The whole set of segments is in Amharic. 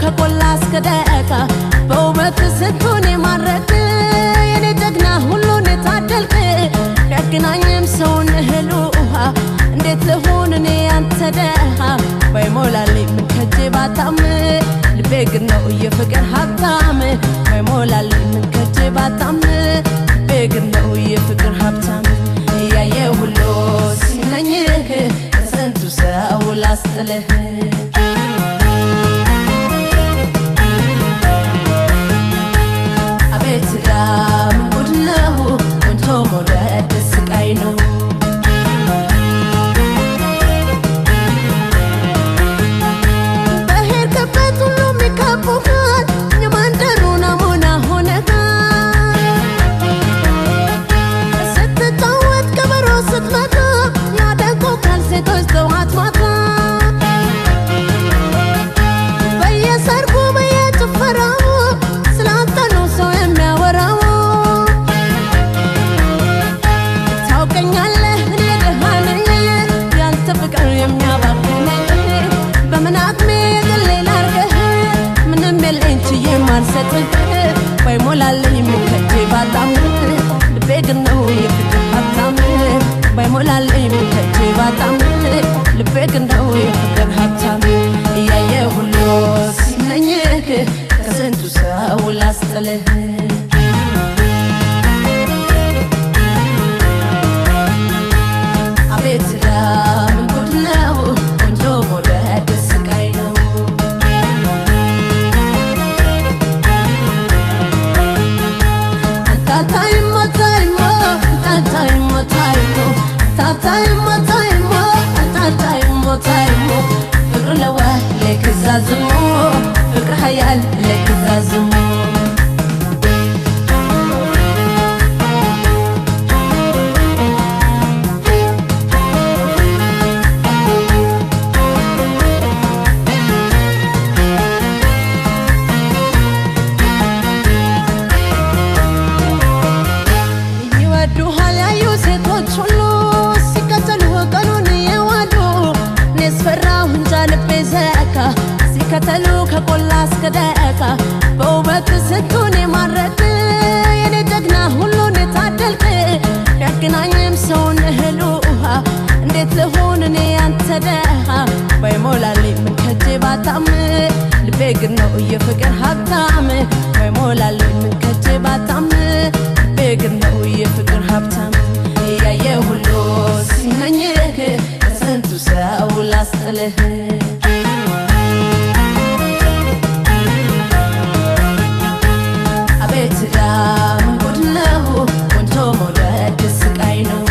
ከቆላ እስከ ደቃ በውበት ስንቱን የማረክ የኔ ጀግና ሁሉን የታደልክ ያገናኝም ሰውን እህል ውሃ እንዴት ልሁን እኔ ያንተ ደሃ ባይሞላልኝ ምን ከጄ ባጣም ልቤ ግን ነው የፍቅር ሀብታም ባይሞላልኝ ምን ከጄ ባጣም ልቤ ግን ነው የፍቅር ሀብታም ያየ ሁሉ ሲመኝህ ከስንቱ ሰው ላስጥልህ አቤት ምን ጉድ ነው ወንቶ መውደድ ስቃይ ነው በሄድክበት ሁሉም ይከቡሃል የመንደሩ ናሙና ሆነሃል ስትጫወት ከበሮ ስትመታ ያደንቁሃል ሴቶች ጠዋት ማታ በየሰርጉ በየጭፈራው ስላንተ ነው ሰው የሚያወራው ታውቀኛለህ እኔ ደሃ ነኝ ያንተ ፍቅር የሚያባክነኝ በምን አቅሜ የግሌ ላርገህ ምንም የለኝ ችዬ ማልሰጥህ ባይሞላልኝ ምን ከጄ ባጣም ልቤ ግን ነው የፍቅር ሀብታም ባይሞላልኝ ምን ከጄ ባጣም ልቤ ግን ነው የፍቅር ሀብታም እያየ ሁሉ ሲመኝህ ከስንቱ ሰው ላስጥልህ አቤት ምን ጉድ ነው ቆንጆ መውደድ ስቃይ ነው ታታይሞ ታይሞ ታታይሞ ታይሞ ታታይሞ ታይሞ ታታይሞ ታይሞ ፍቅር ለዋ ለክዛዝሞ ፍቅር ሀያል ለክዛዝሞ ይወዱሃል ያዩ ሴቶች ሁሉ ሲከተሉ ቀኑን የዋሉ እኔስ ፈራሁ እንጃ ልቤ ዘካ ሲከተሉ ከቆላ እስከ ደቃ በውበት ስንቱን የማረክ የኔ ጀግና ሁሉን የታደልክ ያገናኝም ሰውን እህል ውሃ እንዴት ልሁን እኔ ያንተ ደሃ ባይሞላልኝ ምን ከጄ ባጣም ልቤ ግን ነው የፍቅር ሀብታም ባይሞላልኝ ምን ከጄ ባጣም ልቤ ግን ነው የፍቅር ሀብታም ያየ ሁሉ ሲመኝህ ከስንቱ ሰው ላስጥልህ አቤት ምን ጉድ ነው ቆንጆ መውደድ ስቃይ ነው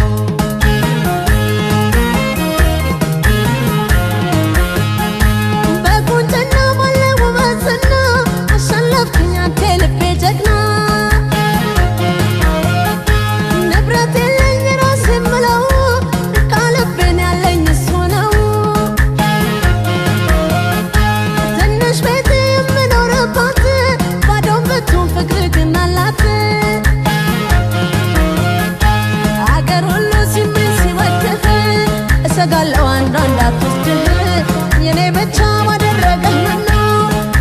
በቁንጅና ባለ ውበትና አሸነፍክኝ አንተ ልቤ ጀግና ንብረት የለኝ ራሴ የምለው ቃልቤን ያለኝ እሱ ነው ትንሽ ቤት የምኖርባት ባዶ ብትሆን ፍቅር ግን አላት አገር ሁሉ ሲምል ሲወድህ እሰጋለሁ አንዷ እንዳትወስድህ የኔ ብቻ ባደረገህ ምነው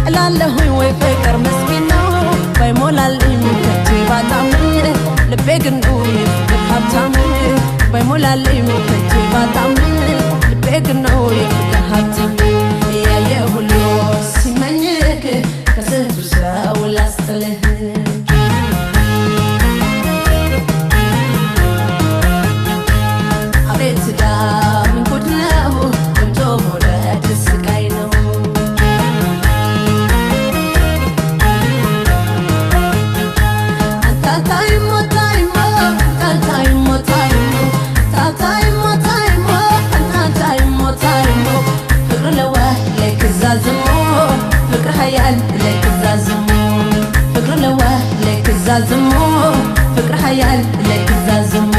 እላለሁኝ ወይ ፍቅር ምስኪን ነው ባይሞላልኝ ምን ከጄ ባጣም ልቤ ግን ነው የፍቅር ሀብታም ባይሞላልኝ ምን ከጄ ባጣም ልቤ ግን ነው የፍቅር ሀብታም ያየ ሁሉ ሲመኝህ ከስንቱ ሰው ላስጥልህ አቤት ምን ጉድ ነው ቆንጆ መውደድ ስቃይ ነው ታታይሞ ታይሞ ታታይሞ ታይሞ ታታይሞ ታይሞ ታታይሞ ታይሞ ፍቅር ለዋ ለክዛዝሞ ፍቅር ሀያል ለክዛዝሞ ፍቅር ለዋ ለክዛዝሞ ፍቅር ሀያል ለክዛዝሞ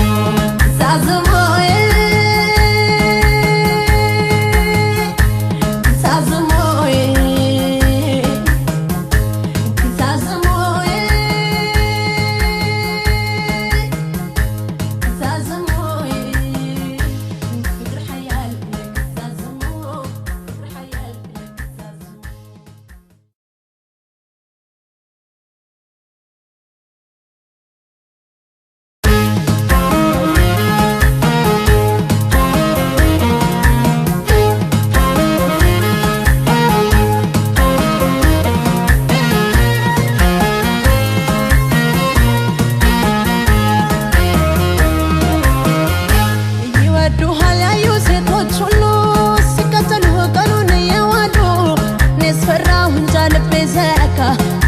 ዘካ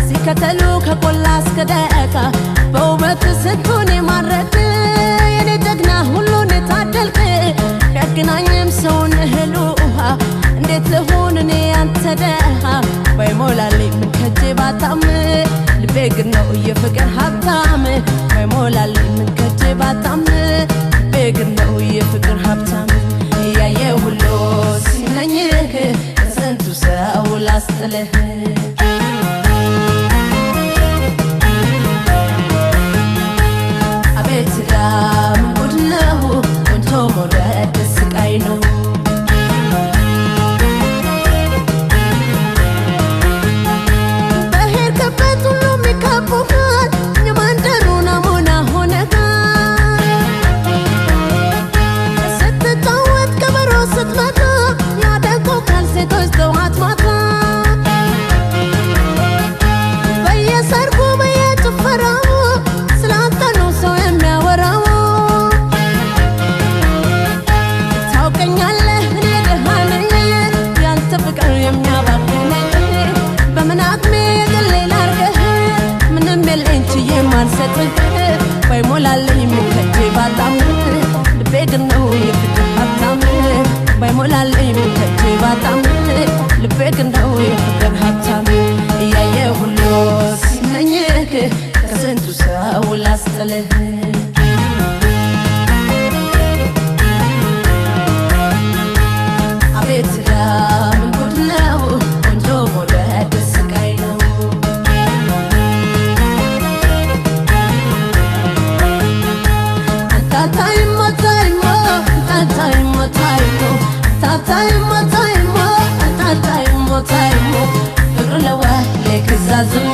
ሲከተሉ ከቆላ እስከ ደካ በውበት ስንቱን የማረክ የኔ ጀግና ሁሉን የታደልክ ያገናኝም ሰውን እህል ውሃ እንዴት ልሁን እኔ ያንተ ደሃ ባይሞላልኝ ምን ከጄ ባጣም ልቤ ግን ነው የፍቅር ሀብታም ባይሞላልኝ ምን ከጄ ባጣም ልቤ ግን ነው የፍቅር ሀብታም ያየ ሁሉ ሲመኝህ ከስንቱ ሰው ላስጥልህ አቤት ዳም ጉድ ነው ቆንጆ መውደድ ስቃይ ነው ባይሞላልኝ ምን ከጄ ባጣም ልቤ ግን ነው የፍቅር ሀብታም ባይሞላልኝ ምን ከጄ ባጣም ልቤ ግን ነው የፍቅር ሀብታም እያየ ሁሉ ሲመኝህ ከስንቱ ሰው ላስጥልህ አቤት ዳምን ጉድ ነው ቆንጆ መውደድ ስቃይ ነው ፍቅር ለዋ ለክዛዝሞ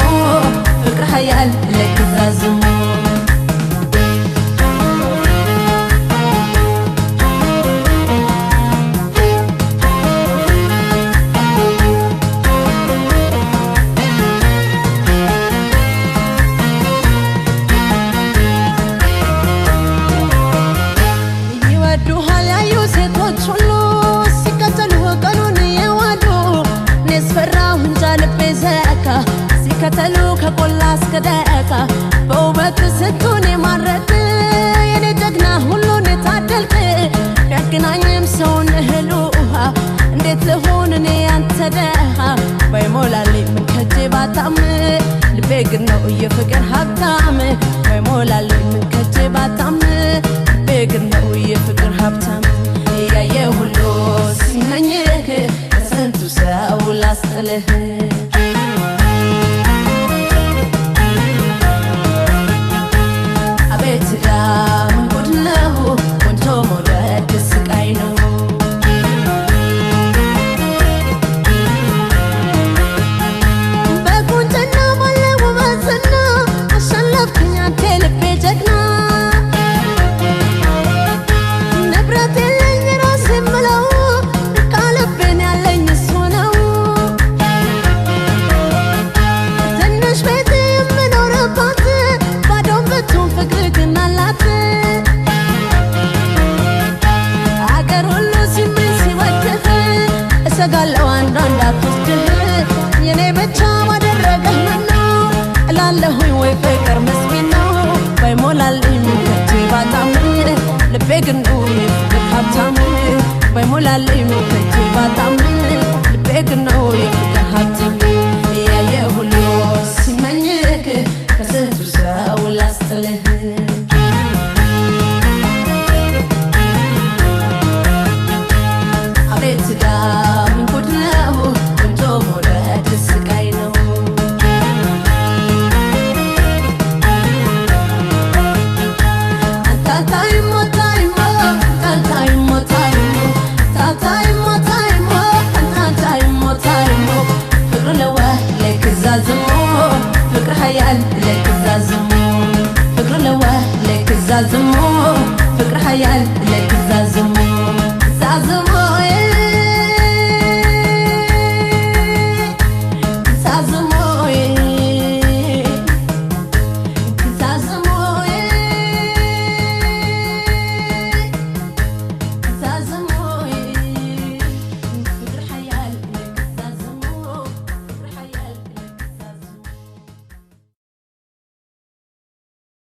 ፍቅር ሀያል ለክዛዝሞ ይወዱሃል ያዩ ሴቶች ሁሉ ሲከተሉ ከቆላ እስከ ደካ በውበት ስንቱን የማረክ የኔ ጀግና ሁሉን የታደልክ ያገናኝም ሰውን እህል ውሃ እንዴት ልሁን እኔ ያንተ ደሃ ባይሞላልኝ ምን ከጄ ባጣም ልቤ ግን ነው የፍቅር ሀብታም ባይሞላልኝ ምን ከጄ ባጣም ልቤ ግን ነው የፍቅር ሀብታም ያየ ሁሉ ሲመኝህ ከስንቱ ሰው ላስጥልህ አቤት ዳምን ጉድ ነው ቆንጆ መውደድ ስቃይ ነው በቁንጅና ባለ ውበትና አሸነፍከኝ አንተ ልቤ ጀግና ንብረት የለኝ ራሴ የምለው ቃልቤን ያለኝ እሱ ነው ትንሽ ቤት የምኖርባት ባዶን ብትሆን ፍቅር ግን አላት አገር ሁሉ ሲመኝ ሲወድህ እሰጋለሁ አንዷ እንዳትወስድህ የኔ ብቻ ባደረገህ ምነው እላለሁኝ ወይ ፍቅር ምስኪን ነው ባይሞላልኝ ምን ከጄ ባጣም ልቤ ግን ነው የፍቅር ሀብታም ባይሞላልኝ ምን ከጄ ባጣም ልቤ ግን ነው የፍቅር ሀብታም ያየ ሁሉ ሲመኝህ ከስንቱ ሰው ላስጥልህ አቤት ዳምን ጉድ ነው ቆንጆ መውደድ ስቃይ ነው ፍቅር ለዋ ለክዛዝሞ ፍቅር ሀያል ለክዛዝሞ ፍቅር ለዋ ለክዛዝሞ